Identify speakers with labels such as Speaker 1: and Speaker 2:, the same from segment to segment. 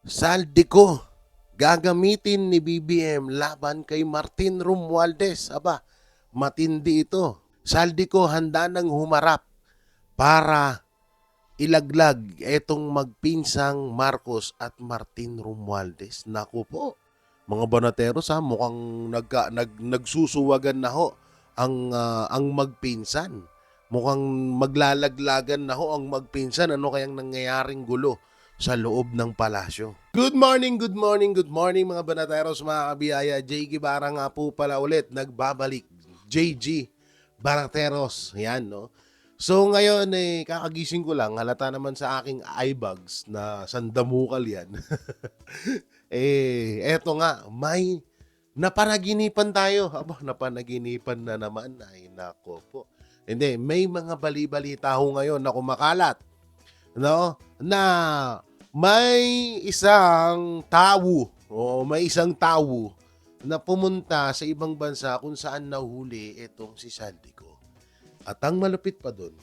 Speaker 1: Saldi ko, gagamitin ni BBM laban kay Martin Romualdez. Aba, matindi ito. Saldi ko handa nang humarap para ilaglag etong magpinsang Marcos at Martin Romualdez. Naku po, mga banateros ha, mukhang nagsusuwagan na ho ang magpinsan. Mukhang maglalaglagan na ho ang magpinsan. Ano kayang nangyayaring gulo sa loob ng palasyo? Good morning, good morning, good morning mga banateros, mga kabiyaya. JG Bara nga po pala ulit, nagbabalik. JG Barateros, yan no. So ngayon kakagising ko lang, halata naman sa aking eye bags na sandamukal yan. Eto nga, may napanaginipan tayo. Aba, napanaginipan na naman. Ay, nako po. Hindi, may mga bali-balita ho ngayon na kumakalat. No? Na may isang tao, o may isang tao na pumunta sa ibang bansa kung saan nahuli itong si Saldico. At ang malupit pa doon,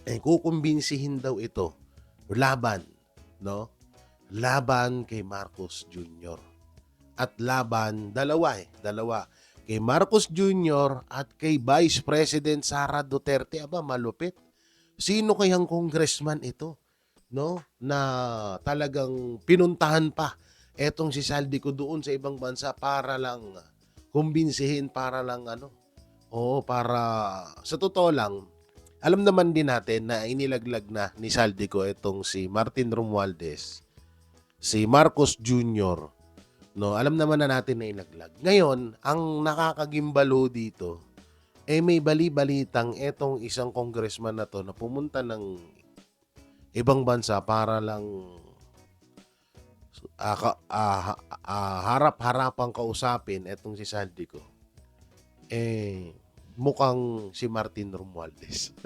Speaker 1: kukumbinsihin daw ito laban, no? Laban kay Marcos Jr. At laban, dalawa. Kay Marcos Jr. at kay Vice President Sara Duterte. Aba, malupit. Sino kayang congressman ito, no? Na talagang pinuntahan pa etong si Saldico doon sa ibang bansa para lang kumbinsihin, para lang para sa totoo lang, alam naman din natin na inilaglag na ni Saldico itong si Martin Romualdez, si Marcos Jr., no? Alam naman na natin na inilaglag. Ngayon, ang nakakagimbalo dito, may bali-balitang etong isang congressman na to na pumunta ng ibang bansa para lang harap-harapang kausapin etong si Saldico. Mukhang si Martin Romualdez.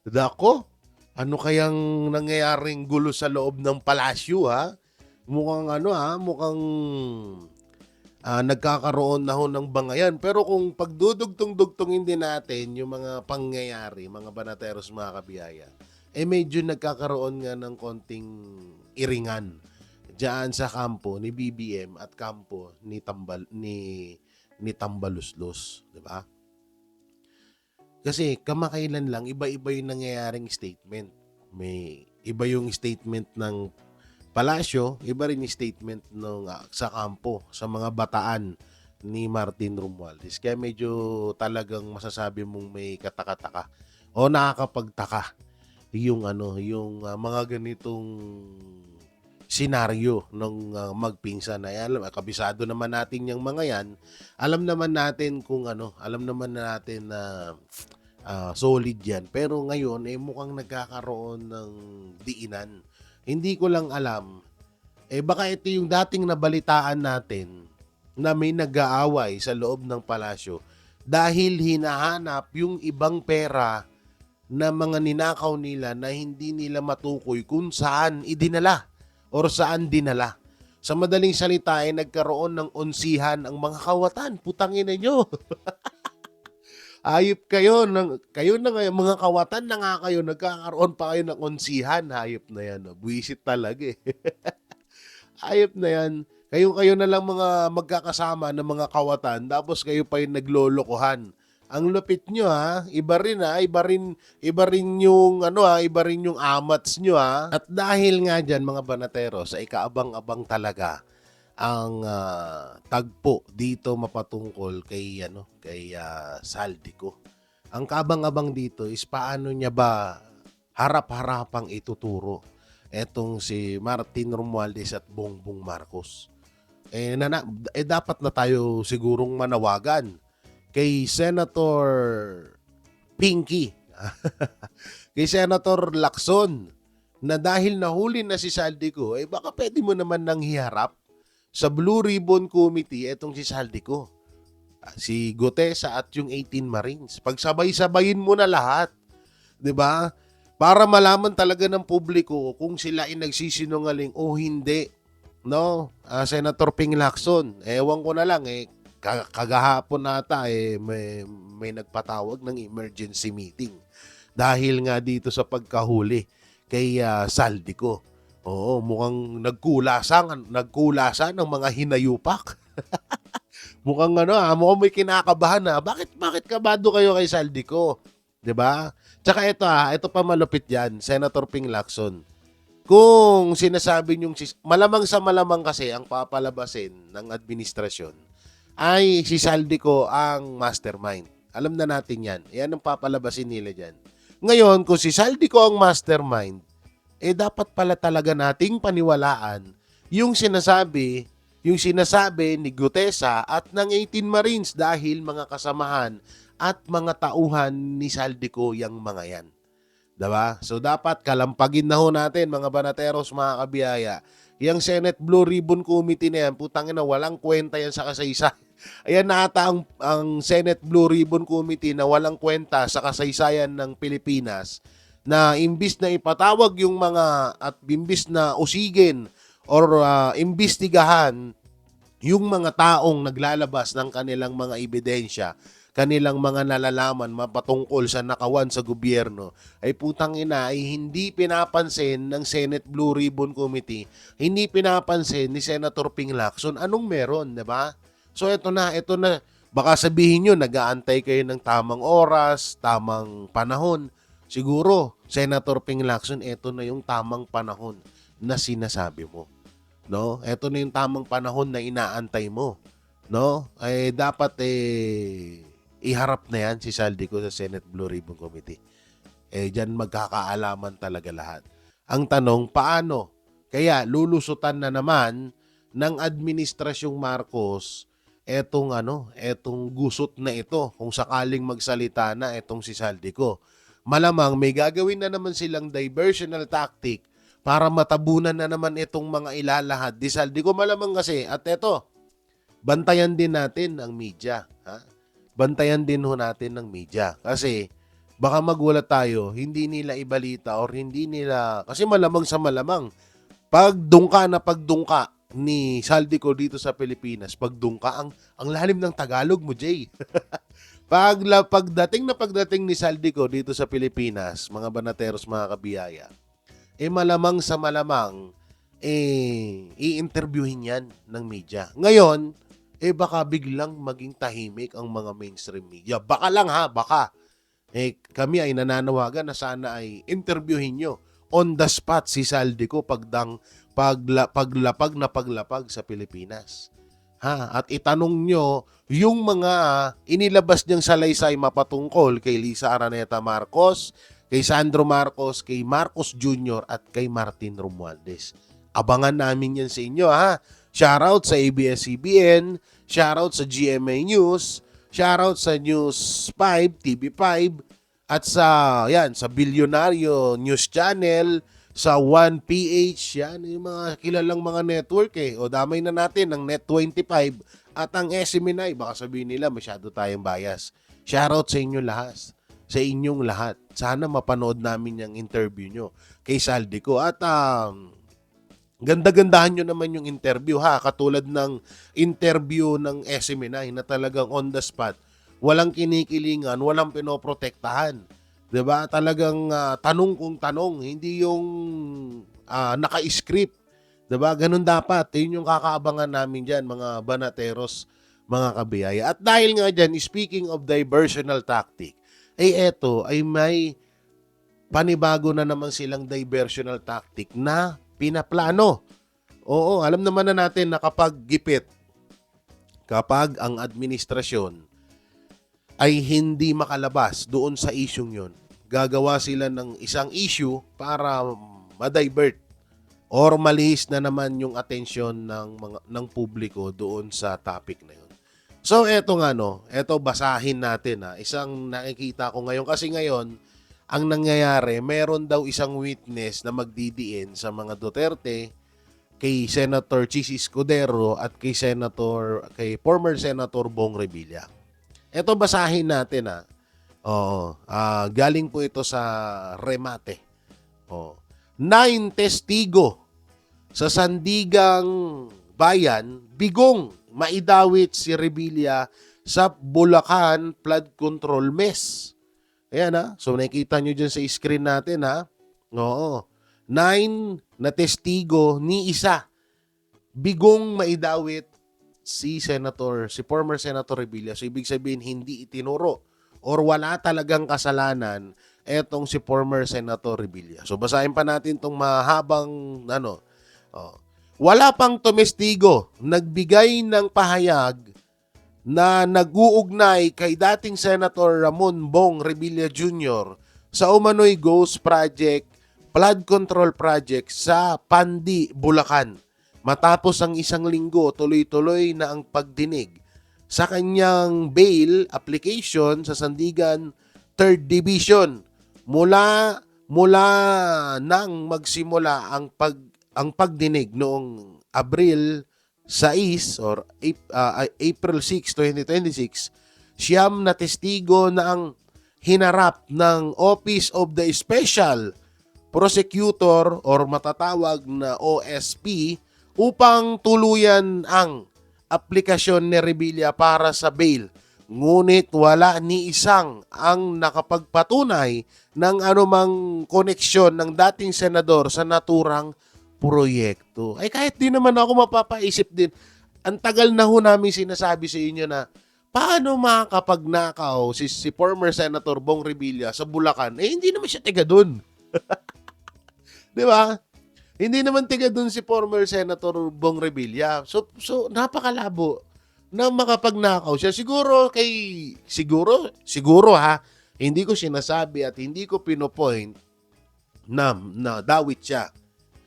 Speaker 1: Dako, ano kayang nangyayaring gulo sa loob ng palasyo ha? Mukhang mukhang nagkakaroon na ho ng bangayan. Pero kung pagdudugtong-dugtongin din natin yung mga pangyayari, mga banateros, mga kabiyaya, medyo nagkakaroon nga ng konting iringan diyan sa kampo ni BBM at kampo ni Tambaluslos, di ba? Kasi kamakailan lang iba-iba yung nangyayaring statement. May iba yung statement ng palasyo, iba rin yung statement ng sa kampo, sa mga bataan ni Martin Romualdez. Kaya medyo talagang masasabi mong may katakataka o nakakapagtaka yung mga ganitong senaryo ng magpinsan na alam, kabisado naman natin yung mga yan. Alam naman natin alam naman natin na solid yan. Pero ngayon mukhang nagkakaroon ng diinan. Hindi ko lang alam, baka ito yung dating nabalitaan natin na may nag-aaway sa loob ng palasyo dahil hinahanap yung ibang pera na mga ninakaw nila na hindi nila matukoy kung saan idinala or saan dinala. Sa madaling salita nagkaroon ng onsihan ang mga kawatan. Putangin nyo. Hayop kayo na ngayon, mga kawatan na nga kayo, nagkakaroon pa kayo ng onsihan. Hayop na yan. Buwisit talaga Hayop na yan. Kayo na lang mga magkakasama ng mga kawatan, tapos kayo pa yung naglolokohan. Ang lupit nyo iba rin yung iba rin yung amats nyo At dahil nga dyan mga banateros, ay kaabang-abang talaga ang tagpo dito mapatungkol kay Saldico. Ang kaabang-abang dito is paano niya ba harap-harapang ituturo etong si Martin Romualdez at Bongbong Marcos. Dapat na tayo sigurong manawagan kay Senator Pinky, kay Senator Lacson, na dahil nahuli na si Saldico, baka pwede mo naman nang hiharap sa Blue Ribbon Committee etong si Saldico, si Gutesa at yung 18 Marines. Pagsabay-sabayin mo na lahat, 'di ba? Para malaman talaga ng publiko kung sila ay nagsisinungaling o hindi, no? Senator Ping Lacson, ewan ko na lang kagahapon nata may nagpatawag ng emergency meeting dahil nga dito sa pagkahuli kay Saldico. Oo, mukhang nagkulasan ng mga hinayupak. Mukhang ano, mukhang may kinakabahan na. Bakit kabado kayo kay Saldico? 'Di ba? Tsaka ito pa malupit diyan, Senator Ping Lacson. Kung sinasabi niyong malamang sa malamang kasi ang papalabasin ng administrasyon ay si Saldico ang mastermind. Alam na natin 'yan. Yan ang papalabasin nila diyan. Ngayon, kung si Saldico ang mastermind, dapat pala talaga nating paniwalaan yung sinasabi ni Gutesa at ng 18 Marines dahil mga kasamahan at mga tauhan ni Saldico yang mga yan. Diba? So dapat kalampagin na ho natin mga banateros, mga kabiyaya. Yung Senate Blue Ribbon Committee na yan, putang ina, walang kwenta yan sa kasaysayan. Ayan na ata ang Senate Blue Ribbon Committee na walang kwenta sa kasaysayan ng Pilipinas, na imbis na ipatawag yung mga at imbis na usigin or imbestigahan yung mga taong naglalabas ng kanilang mga ebidensya, kanilang mga nalalaman mapatungkol sa nakawan sa gobyerno, ay putang ina ay hindi pinapansin ng Senate Blue Ribbon Committee, hindi pinapansin ni Senator Ping Lacson. Anong meron, 'di ba? So ito na. Baka sabihin nyo, nag-aantay kayo ng tamang oras, tamang panahon. Siguro, Senator Ping Lacson, ito na yung tamang panahon na sinasabi mo. No? Ito na yung tamang panahon na inaantay mo. No? Dapat iharap na yan si Saldico sa Senate Blue Ribbon Committee. Diyan magkakaalaman talaga lahat. Ang tanong, paano? Kaya lulusutan na naman ng Administrasyong Marcos etong gusot na ito kung sakaling magsalita na etong si Saldico. Malamang may gagawin na naman silang diversional tactic para matabunan na naman itong mga ilalahad di Saldico. Malamang kasi, at eto, bantayan din natin ang media. Ha? Bantayan din ho natin ng media. Kasi baka magulat tayo, hindi nila ibalita or hindi nila, kasi malamang sa malamang, pagdungka ni Saldico dito sa Pilipinas, pagdungka, ang lalim ng Tagalog mo, Jay. Pagdating ni Saldico dito sa Pilipinas, mga banateros, mga kabiyaya, malamang sa malamang, i-interviewin yan ng media. Ngayon, baka biglang maging tahimik ang mga mainstream media. Baka lang ha, baka. Kami ay nananawagan na sana ay interviewin nyo on the spot si Saldico paglapag sa Pilipinas. Ha? At itanong nyo yung mga inilabas niyang salaysay mapatungkol kay Lisa Araneta Marcos, kay Sandro Marcos, kay Marcos Jr. at kay Martin Romualdez. Abangan namin yan sa inyo, ha? Shoutout sa ABS-CBN, shoutout sa GMA News, shoutout sa News 5, TV5, at sa Bilyonaryo News Channel, sa 1PH, yan, yung mga kilalang mga network O damay na natin ng Net25 at ang SMNI. Baka sabihin nila masyado tayong bias. Shoutout sa inyo lahat. Sa inyong lahat. Sana mapanood namin yung interview nyo kay Saldico. At ganda-gandahan nyo naman yung interview, ha. Katulad ng interview ng SMNI na talagang on the spot. Walang kinikilingan, walang pinoprotektahan. 'Di ba? Talagang tanong kung tanong, hindi yung naka-script. 'Di ba? Ganun dapat. 'Yun yung kakaabangan namin diyan, mga banateros, mga kabiyaya. At dahil nga diyan, speaking of diversional tactic, eto ay may panibago na naman silang diversional tactic na pinaplano. Oo, alam naman na natin na kapag ang administrasyon ay hindi makalabas doon sa isyung yon, gagawa sila ng isang issue para ma-divert or malihis na naman yung atensyon ng publiko doon sa topic na yun. So eto basahin natin, ha. Isang nakikita ko ngayon, kasi ngayon ang nangyayari, meron daw isang witness na magdidiin sa mga Duterte, kay Senator Chis Escudero at kay former Senator Bong Revilla. Ito basahin natin, ha. Galing po ito sa Remate. 9 testigo sa Sandigang Bayan, bigong maidawit si Revilla sa Bulacan Flood Control Mess. Ayan, ha. So nakikita nyo dyan sa screen natin, ha. Oo. 9 na testigo ni isa. Bigong maidawit si former Senator Revilla. So, ibig sabihin, hindi itinuro or wala talagang kasalanan etong si former Senator Revilla. So, basahin pa natin itong mahabang, oh. Wala pang tumestigo, nagbigay ng pahayag na nag-uugnay kay dating Senator Ramon Bong Revilla Jr. sa umano'y Ghost Project, flood control project sa Pandi, Bulacan. Matapos ang isang linggo, tuloy-tuloy na ang pagdinig sa kanyang bail application sa Sandigan 3rd Division. Mula nang magsimula ang pagdinig noong Abril 6 or April 6, 2026, siyam na testigo na ang hinarap ng Office of the Special Prosecutor or matatawag na OSP upang tuluyan ang aplikasyon ni Revilla para sa bail. Ngunit wala ni isang ang nakapagpatunay ng anumang koneksyon ng dating senador sa naturang proyekto. Ay kahit di naman ako mapapaisip din, ang tagal na ho namin sinasabi sa inyo na paano makakapagnakaw si former Senator Bong Revilla sa Bulacan? Eh hindi naman siya tiga dun. Di ba? Hindi naman tiga dun si former Senator Bong Revilla. So napakalabo na makapagnakaw siya. Siguro ha, hindi ko sinasabi at hindi ko pinopoint na dawit siya.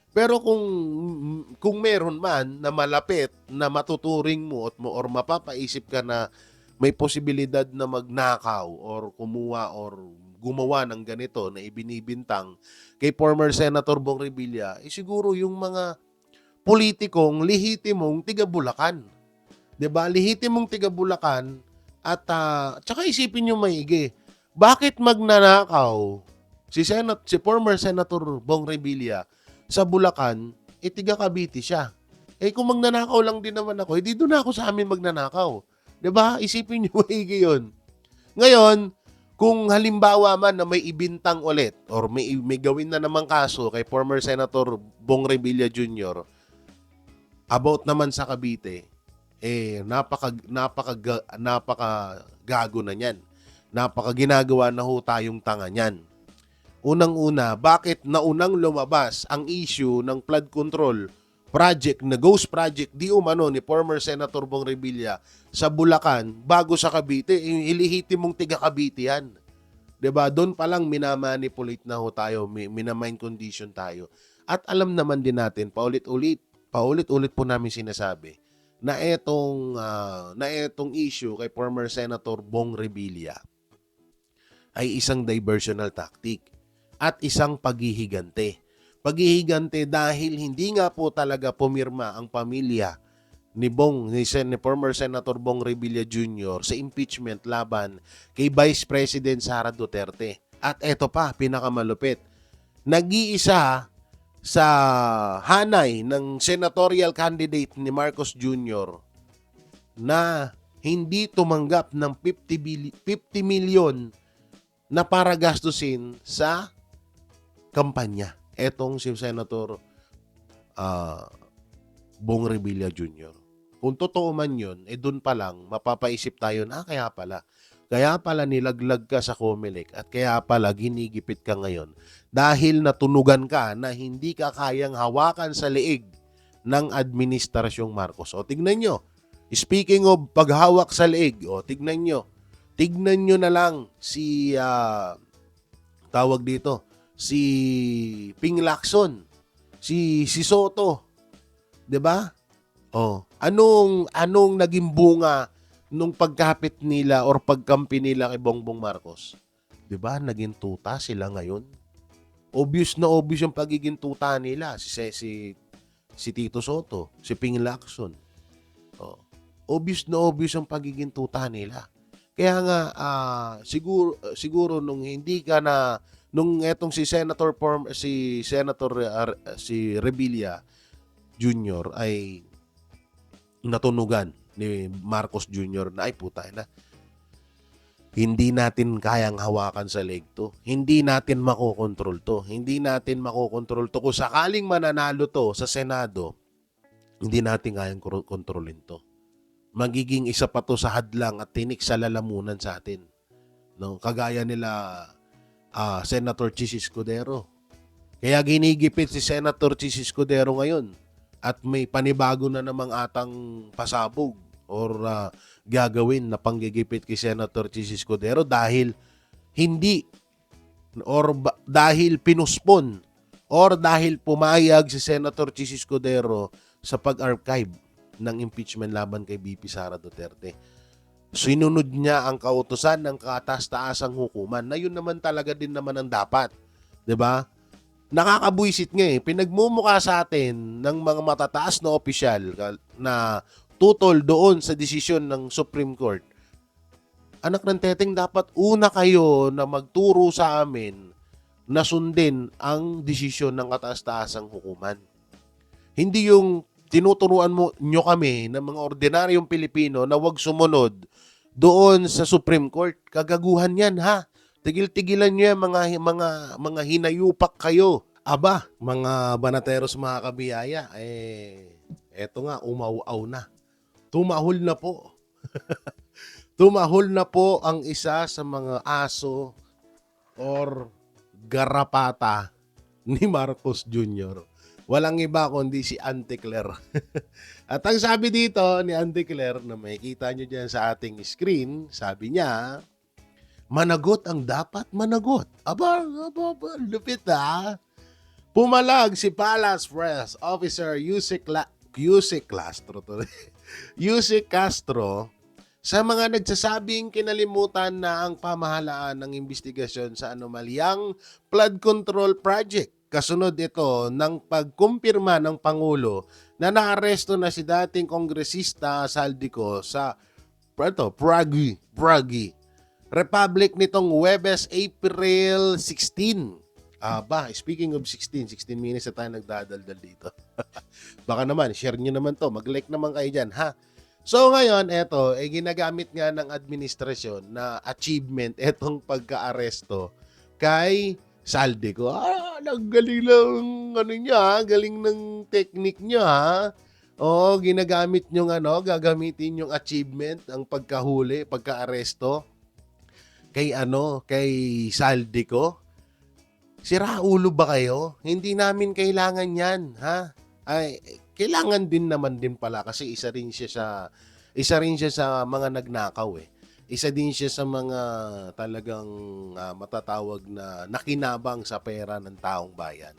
Speaker 1: Pero kung meron man na malapit na matuturing mo or mapapaisip ka na may posibilidad na magnakaw or kumuha or gumawa ng ganito na ibinibintang kay former Senator Bong Revilla, siguro yung mga politikong lihitimong tiga Bulacan. 'Di ba? Lihitimong tiga Bulacan at tsaka isipin niyo maigi. Bakit magnanakaw si former Senator Bong Revilla sa Bulacan, tiga Cavite siya. Kung magnanakaw lang din naman ako, di doon ako sa amin magnanakaw. 'Di ba? Isipin niyo maigi 'yon. Ngayon, kung halimbawa man na may ibintang ulit or may gawin na namang kaso kay former Senator Bong Revilla Jr. about naman sa Cavite, napaka gago na niyan. Napaka ginagawa na ho tayong tanga niyan. Unang-una, bakit naunang lumabas ang issue ng flood control project na Ghost Project di umano ni former Senator Bong Revilla sa Bulacan bago sa Cavite? Ilihitimong tiga Cavite yan. 'Di ba? Doon pa lang minamanipulate na ho tayo, minamind condition tayo. At alam naman din natin, paulit-ulit po namin sinasabi na etong issue kay former Senator Bong Revilla ay isang diversional tactic at isang paghihigante. Paghihigante dahil hindi nga po talaga pumirma ang pamilya ni former Senator Bong Revilla Jr. sa impeachment laban kay Vice President Sara Duterte. At eto pa, pinakamalupit. Nag-iisa sa hanay ng senatorial candidate ni Marcos Jr. na hindi tumanggap ng 50 million na para gastusin sa kampanya. Etong si Senator Bong Revilla Jr. Kung totoo man yun, dun pa lang, mapapaisip tayo na kaya pala nilaglag ka sa COMELEC at kaya pala ginigipit ka ngayon dahil natunugan ka na hindi ka kayang hawakan sa leeg ng Administrasyong Marcos. O tignan nyo, speaking of paghawak sa leeg, tignan nyo na lang si si Ping Lacson, si Soto, 'di ba? Anong naging bunga nung pagkapit nila or pagkampi nila kay Bongbong Marcos? 'Di ba? Naging tuta sila ngayon. Obvious na obvious yung pagiging tuta nila si Tito Soto, si Ping Lacson. Obvious na obvious yung pagiging tuta nila. Kaya nga siguro nung hindi ka na nung etong si Revilla Jr. ay natunugan ni Marcos Jr. na ay puta na. Hindi natin kayang hawakan sa leg to. Hindi natin makokontrol to. Hindi natin makokontrol to. Kung sakaling mananalo to sa Senado, hindi natin kayang kontrolin to. Magiging isa pa to sa hadlang at tinik sa lalamunan sa atin. No? Kagaya nila Senator Chis Escudero. Kaya ginigipit si Senator Chis Escudero ngayon at may panibago na namang atang pasabog or gagawin na panggigipit kay Senator Chis Escudero dahil hindi or dahil pinuspon or dahil pumayag si Senator Chis Escudero sa pag-archive ng impeachment laban kay BP Sara Duterte. Sinunod niya ang kautusan ng kataas-taasang hukuman na yun naman talaga din naman ang dapat. 'Di ba? Nakakabuisit nga eh. Pinagmumukha sa atin ng mga matataas na opisyal na tutol doon sa desisyon ng Supreme Court. Anak ng teteng, dapat una kayo na magturo sa amin na sundin ang desisyon ng kataas-taasang hukuman. Hindi yung tinuturuan mo nyo kami ng mga ordinaryong Pilipino na wag sumunod doon sa Supreme Court. Kagaguhan yan ha. Tigil-tigilan nyo yan, mga hinayupak kayo. Aba, mga banateros, mga kabiyaya, eto nga, umauaw na. Tumahol na po. Tumahol na po ang isa sa mga aso or garapata ni Marcos Jr. Walang iba kundi si Auntie Claire. At ang sabi dito ni Auntie Claire na makikita nyo dyan sa ating screen, sabi niya, managot ang dapat managot. Aba, lupit ha. Pumalag si Palace Press Officer Yusek Castro sa mga nagsasabing kinalimutan na ang pamahalaan ng investigasyon sa anomalyang flood control project. Kasunod ito ng pagkumpirma ng Pangulo na naaresto na si dating kongresista Saldico sa Prague Republic nitong Huwebes, April 16. Speaking of 16 minutes na tayo nagdadaldal dito. Baka naman, share nyo naman to. Mag-like naman kayo dyan, ha? So ngayon, eto, ginagamit nga ng administrasyon na achievement etong pagka-aresto kay Saldico. Galing lang, galing ng technique niya, ha? Oo, ginagamit nyo gagamitin yung achievement, ang pagkahuli, pagka-aresto kay Saldico. Sira ulo ba kayo? Hindi namin kailangan yan, ha? Ay, kailangan din naman din pala kasi isa rin siya sa mga nagnakaw eh. Isa din siya sa mga talagang matatawag na nakinabang sa pera ng taong bayan.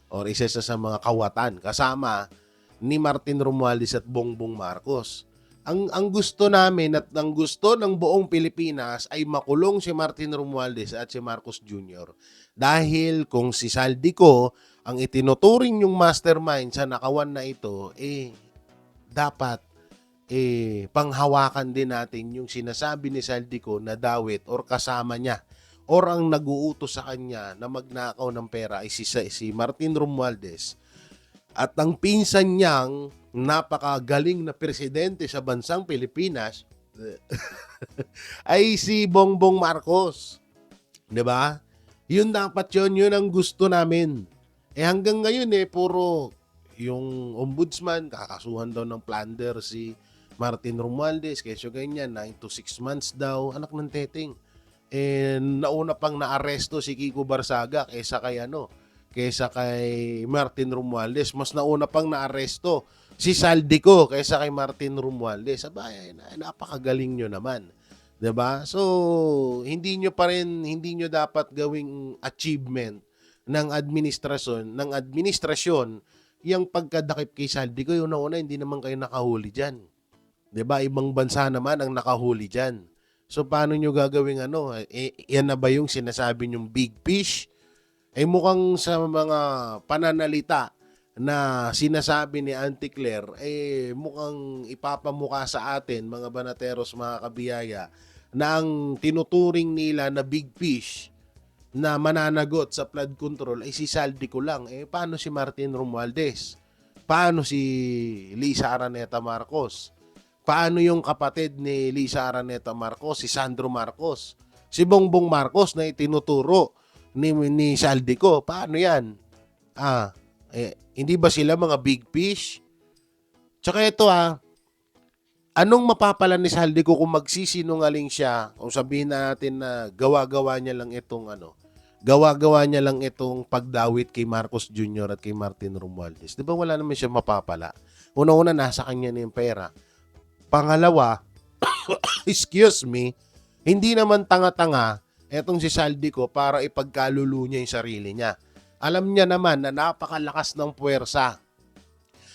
Speaker 1: Or isa sa mga kawatan kasama ni Martin Romualdez at Bongbong Marcos. Ang gusto namin at ang gusto ng buong Pilipinas ay makulong si Martin Romualdez at si Marcos Jr. Dahil kung si Saldico ang itinuturing yung mastermind sa nakawan na ito, dapat panghawakan din natin yung sinasabi ni Saldico na dawit or kasama niya or ang nag-uutos sa kanya na magnakaw ng pera ay si Martin Romualdez at ang pinsan niyang napakagaling na presidente sa bansang Pilipinas ay si Bongbong Marcos. 'Di ba? Yun dapat yun ang gusto namin. Hanggang ngayon puro yung ombudsman kakasuhan daw ng plunder si Martin Romualdez, kesyo ganyan, 9 to 6 months daw, anak ng teteng. Nauna pang naaresto si Kiko Barsaga kaysa kay Martin Romualdez. Mas nauna pang naaresto si Saldico kaysa kay Martin Romualdez. Abay, napakagaling nyo naman. 'Di ba? So, hindi nyo dapat gawing achievement ng administrasyon yung pagkadakip kay Saldico. Yung nauna, hindi naman kayo nakahuli diyan. 'Di ba? Ibang bansa naman ang nakahuli diyan. So paano nyo gagawing yan na ba yung sinasabi nyong big fish? Mukhang sa mga pananalita na sinasabi ni Auntie Claire, mukhang ipapamukha sa atin, mga banateros, mga kabiyaya, na ang tinuturing nila na big fish na mananagot sa flood control ay si Saldico lang. Paano si Martin Romualdez? Paano si Lisa Araneta Marcos? Paano yung kapatid ni Lisa Araneta Marcos, si Sandro Marcos, si Bongbong Marcos na itinuturo ni Saldico? Paano yan? Hindi ba sila mga big fish? Tsaka ito anong mapapala ni Saldico kung magsisinungaling siya o sabihin natin na gawa-gawa niya lang itong pagdawit kay Marcos Jr. at kay Martin Romualdez. Di ba wala naman siya mapapala? Una-una, nasa kanya na yung pera. Pangalawa, excuse me, hindi naman tanga-tanga etong si Saldico para ipagkalulu niya yung sarili niya. Alam niya naman na napakalakas ng puwersa,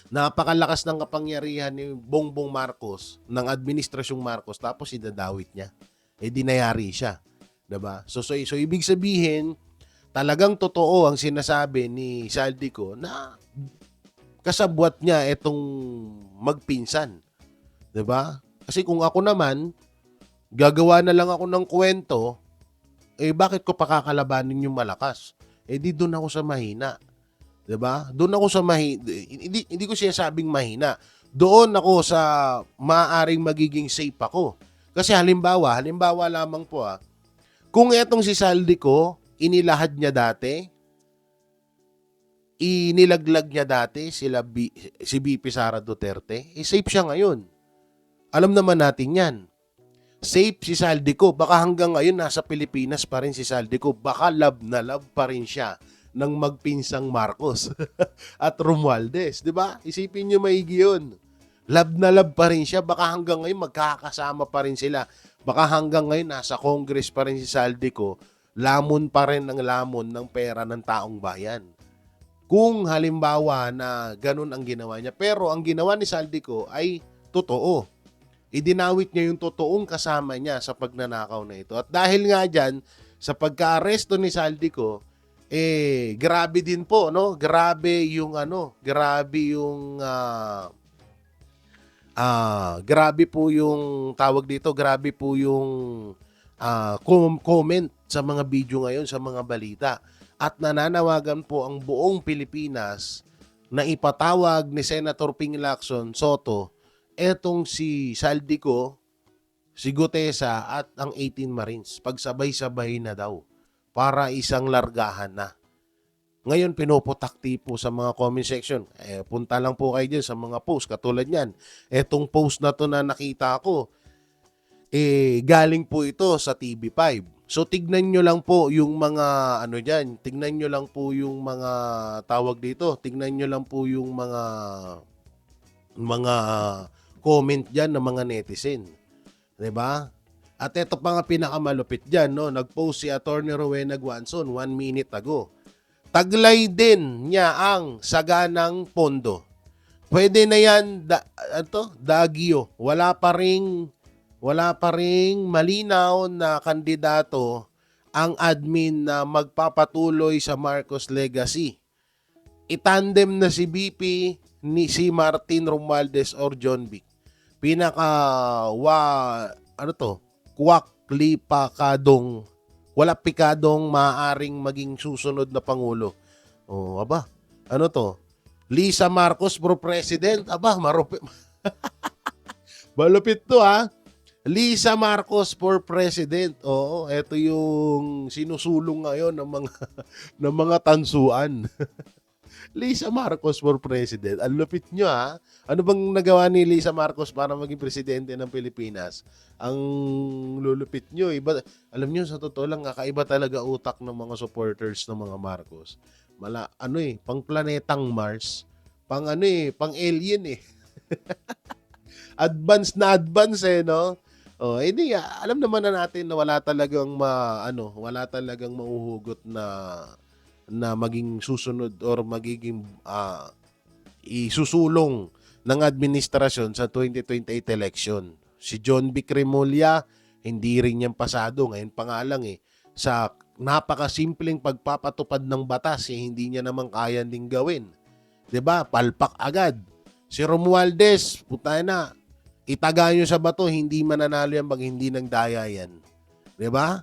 Speaker 1: napakalakas ng kapangyarihan ni Bongbong Marcos, ng Administrasyong Marcos, tapos idadawit niya. Dinayari siya. Diba? So ibig sabihin, talagang totoo ang sinasabi ni Saldico na kasabwat niya itong magpinsan. Diba? Kasi kung ako naman, gagawa na lang ako ng kwento, bakit ko pakakalabanin yung malakas? Di doon ako sa mahina. 'Di ba? Doon ako sa hindi ko sinasabing mahina. Doon ako sa maaaring magiging safe ako. Kasi halimbawa lamang po kung etong si Saldico, inilahad niya dati, inilaglag niya dati si VP Sara Duterte, safe siya ngayon. Alam naman natin 'yan. Safe si Saldico. Baka hanggang ngayon nasa Pilipinas pa rin si Saldico. Baka love na love pa rin siya ng magpinsang Marcos at Romualdez. Diba? Isipin nyo maigi yun. Love na love pa rin siya. Baka hanggang ngayon magkakasama pa rin sila. Baka hanggang ngayon nasa Congress pa rin si Saldico. Lamon pa rin ng lamon ng pera ng taong bayan. Kung halimbawa na ganun ang ginawa niya. Pero ang ginawa ni Saldico ay totoo. Idinawit niya yung totoong kasama niya sa pagnanakaw na ito. At dahil nga dyan, sa pagka-aresto ni Saldico, grabe din po, no? Grabe yung grabe po yung tawag dito, grabe po yung comment sa mga video ngayon, sa mga balita. At nananawagan po ang buong Pilipinas na ipatawag ni Senator Ping Lacson Soto etong si Saldico, si Gutesa at ang 18 Marines. Pagsabay-sabay na daw para isang largahan na. Ngayon, pinuputakti po sa mga comment section. Punta lang po kayo dyan sa mga post. Katulad yan. Etong post na to na nakita ko, galing po ito sa TV5. So, tignan nyo lang po yung mga, dyan. Tignan nyo lang po yung mga tawag dito. Tignan nyo lang po yung mga comment dyan ng mga netizen. Diba? At ito pa nga pinakamalupit dyan, no? Nag-post si Atty. Rowena Guanzon 1 minute ago. Taglay din niya ang saganang pondo. Pwede na yan, Dagio. Wala pa ring malinaw na kandidato ang admin na magpapatuloy sa Marcos legacy. Itandem na si BP ni si Martin Romualdez or John Vic. Wala pikadong maaaring maging susunod na Pangulo. Lisa Marcos for President. Malupit to Lisa Marcos for President. Oo, ito yung sinusulong ngayon ng mga tansuan. Lisa Marcos for President. Ang lupit nyo Ano bang nagawa ni Lisa Marcos para maging presidente ng Pilipinas? Ang lulupit nyo. Alam nyo, sa totoo lang, kakaiba talaga utak ng mga supporters ng mga Marcos. Pang planetang Mars. Pang alien Advance na advance no? Alam naman na natin na wala talagang mauhugot na maging susunod or magiging isusulong ng administrasyon sa 2028 election. Si John Vic Remulla, hindi rin yan pasado. Ngayon pa nga lang sa napakasimpleng pagpapatupad ng batas, hindi niya naman kaya ding gawin. 'Di ba? Palpak agad. Si Romualdez, itaga nyo sa bato, hindi mananalo yan pag hindi nang daya yan. 'Di ba?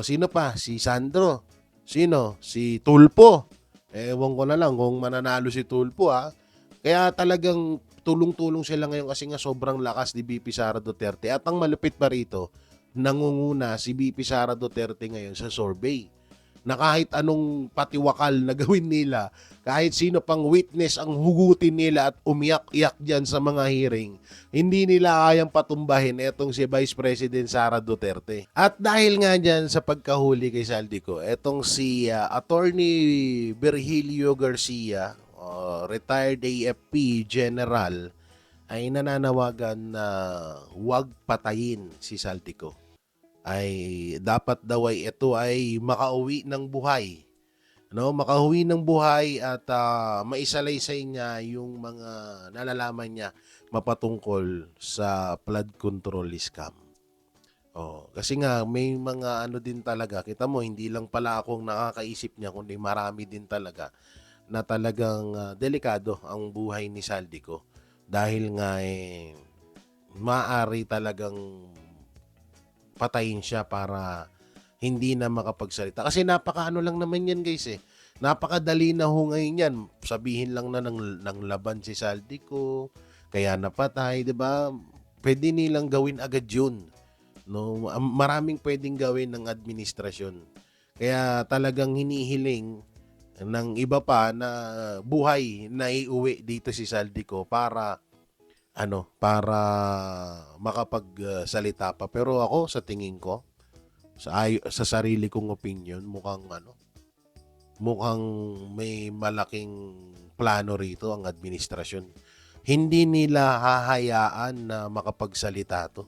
Speaker 1: Sino pa? Si Sandro. Sino? Si Tulpo. Ewan ko na lang kung mananalo si Tulpo Kaya talagang tulong-tulong sila ngayon kasi nga sobrang lakas ni VP Sara Duterte. At ang malupit pa rito, nangunguna si VP Sara Duterte ngayon sa survey na kahit anong patiwakal na gawin nila, kahit sino pang witness ang hugutin nila at umiyak-iyak dyan sa mga hearing, hindi nila kayang patumbahin etong si Vice President Sara Duterte. At dahil nga dyan sa pagkahuli kay Saldico, etong si Attorney Virgilio Garcia, retired AFP General, ay nananawagan na huwag patayin si Saldico. Ay dapat daw ay ito ay makauwi ng buhay. No, makauwi ng buhay at maisalaysay niya yung mga nalalaman niya mapatungkol sa flood control scam. Kasi nga may mga ano din talaga, kita mo hindi lang pala akong nakakaisip niya kundi marami din talaga na talagang delikado ang buhay ni Saldico dahil nga maaari talagang patayin siya para hindi na makapagsalita. Kasi napakaano lang naman yan guys Napakadali na ho ngayon yan. Sabihin lang na ng laban si Saldico, kaya napatay, di ba? Pwede nilang gawin agad yun. No? Maraming pwedeng gawin ng administrasyon. Kaya talagang hinihiling ng iba pa na buhay na iuwi dito si Saldico para makapagsalita pa. Pero ako sa tingin ko sa sarili kong opinion mukhang may malaking plano rito ang administrasyon. Hindi nila hahayaan na makapagsalita to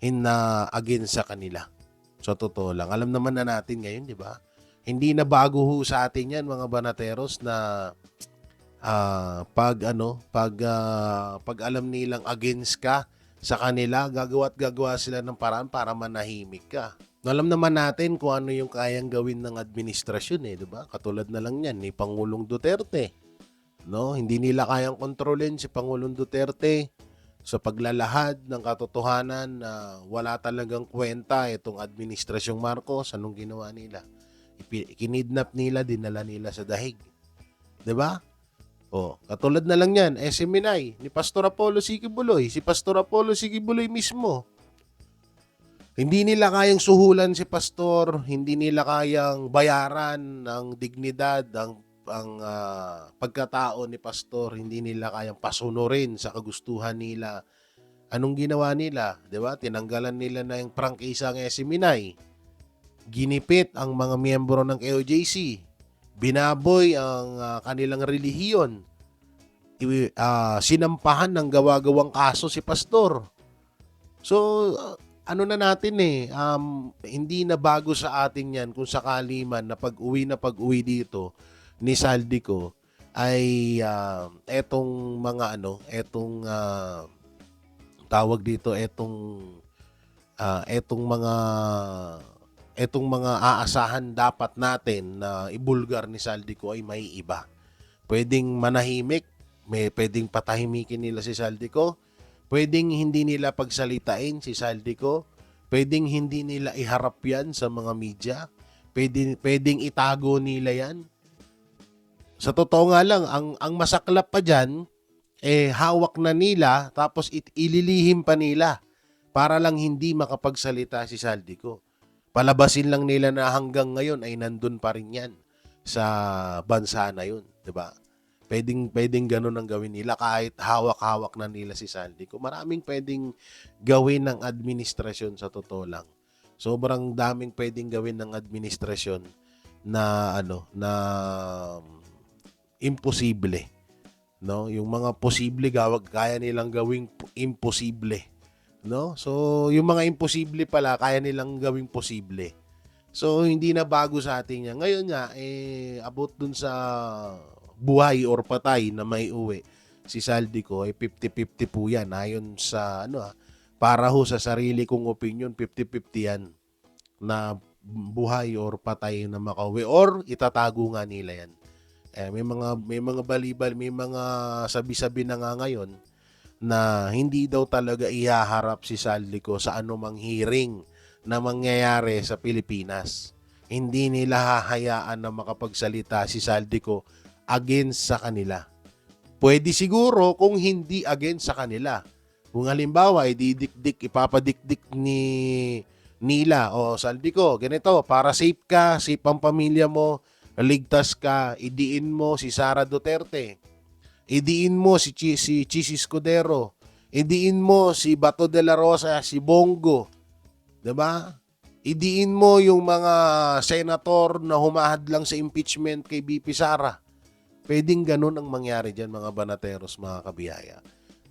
Speaker 1: na against sa kanila. Sa totoo lang, alam naman na natin ngayon, di ba? Hindi na bago ho sa atin yan mga banateros na pag alam nilang against ka sa kanila, gagawa sila ng paraan para manahimik ka. Alam naman natin kung ano yung kayang gawin ng administrasyon di ba? Katulad na lang yan ni Pangulong Duterte. No, hindi nila kayang kontrolin si Pangulong Duterte sa paglalahad ng katotohanan na wala talagang kwenta itong administrasyong Marcos. Anong ginawa nila? Kinidnap nila, dinala nila sa dahig. 'Di ba? Katulad na lang yan, Seminay, ni Pastor Apollo Sikibuloy. Si Pastor Apollo Sikibuloy mismo. Hindi nila kayang suhulan si Pastor, hindi nila kayang bayaran ng dignidad, ang pagkatao ni Pastor, hindi nila kayang pasunurin sa kagustuhan nila. Anong ginawa nila? 'Di ba? Tinanggalan nila na yung prangkisa ng Seminay. Ginipit ang mga miyembro ng KOJC. Binaboy ang kanilang relihiyon. Sinampahan ng gawa-gawang kaso si Pastor. So, ano na natin hindi na bago sa atin yan kung sakali man na pag-uwi dito ni Saldico ay etong mga etong mga aasahan dapat natin na ibulgar ni Saldico ay may iba. Pwedeng manahimik, pwedeng patahimikin nila si Saldico, pwedeng hindi nila pagsalitain si Saldico, pwedeng hindi nila iharap yan sa mga media, pwedeng itago nila yan. Sa totoo nga lang, ang masaklap pa dyan, hawak na nila tapos ililihim pa nila para lang hindi makapagsalita si Saldico. Palabasin lang nila na hanggang ngayon ay nandun pa rin yan sa bansa na yun, 'di ba? Pwedeng ganun ang gawin nila kahit hawak-hawak na nila si Saldico. Maraming pwedeng gawin ng administrasyon sa totoo lang. Sobrang daming pwedeng gawin ng administrasyon na imposible. No? Yung mga posible kaya nilang gawing imposible. No? So, yung mga imposible pala kaya nilang gawing posible. So, hindi na bago sa atin yan. Ngayon nga, about dun sa buhay or patay na may uwi si Saldico ay 50-50 po yan. Ayon sa para ho sa sarili kong opinion, 50-50 yan na buhay or patay na makauwi or itatago nga nila yan. May mga balibal, may mga sabi-sabi na nga ngayon na hindi daw talaga ihaharap si Saldico sa anumang hearing na mangyayari sa Pilipinas. Hindi nila hahayaan na makapagsalita si Saldico against sa kanila. Pwede siguro kung hindi against sa kanila. Kung halimbawa, ipapadikdik nila, o Saldico, ganito, para safe ka, safe ang pamilya mo, ligtas ka, idiin mo si Sara Duterte, idiin mo si Chis Escudero, idiin mo si Bato de la Rosa, si Bongo, 'di ba? Idiin mo yung mga senator na humahad lang sa impeachment kay BP Sara. Pwedeng ganun ang mangyari dyan, mga banateros, mga kabiyaya.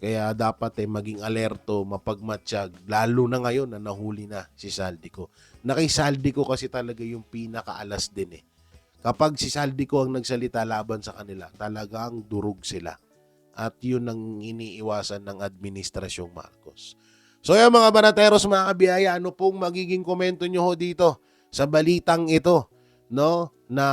Speaker 1: Kaya dapat maging alerto, mapagmatsyag, lalo na ngayon na nahuli na si Saldico. Na kay Saldico kasi talaga yung pinakaalas din eh. Kapag si Saldico ang nagsalita laban sa kanila, talagang durog sila. At yun ang iniiwasan ng Administrasyong Marcos. So yan mga banateros, mga kabiyaya, ano pong magiging komento nyo ho dito sa balitang ito, no? Na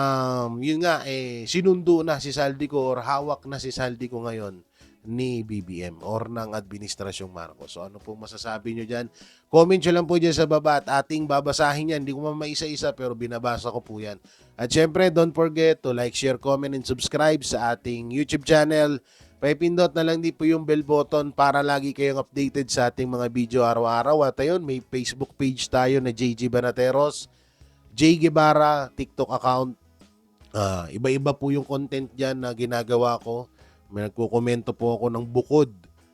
Speaker 1: yun nga, sinundo na si Saldico or hawak na si Saldico ngayon ni BBM or ng Administrasyong Marcos. So ano pong masasabi nyo dyan? Comment nyo lang po dyan sa baba at ating babasahin yan. Hindi ko maisa-isa pero binabasa ko po yan. At syempre, don't forget to like, share, comment, and subscribe sa ating YouTube channel. Paipindot na lang din po yung bell button para lagi kayong updated sa ating mga video araw-araw. At ayun, may Facebook page tayo na JG Banateros, J Guevara, TikTok account. Iba-iba po yung content dyan na ginagawa ko. May nagkukomento po ako ng bukod.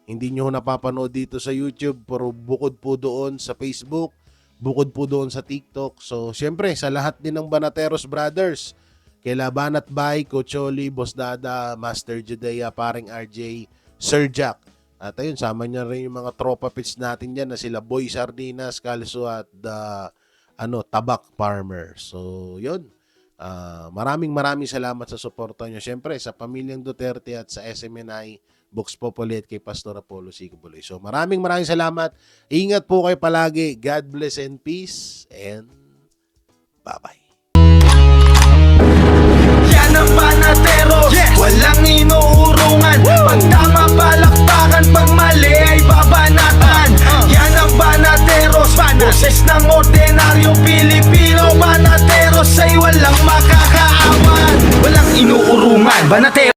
Speaker 1: Hindi nyo napapanood dito sa YouTube, pero bukod po doon sa Facebook, bukod po doon sa TikTok. So, syempre, sa lahat din ng Banateros Brothers, kaila Banat Bay, Coach Oli, Boss Dada, Master Judea, Paring RJ, Sir Jack. At ayun, sama niya rin yung mga tropa pits natin dyan na sila Boy Sardinas, Calso at Tabak Farmer. So, yun. Maraming salamat sa suporta nyo. Siyempre, sa Pamilyang Duterte at sa SMNI, Vox Populi at kay Pastor Apollo Sicobuloy. So, maraming salamat. Ingat po kayo palagi. God bless and peace. And bye-bye.
Speaker 2: Yan ang Banatero, walang inuurungan. Pag tama palakpakan, pag mali ay babanatan. Yan ang Banateros, boses ng ordinaryong Pilipino. Banateros ay walang makakaawan, walang inuurungan. Banateros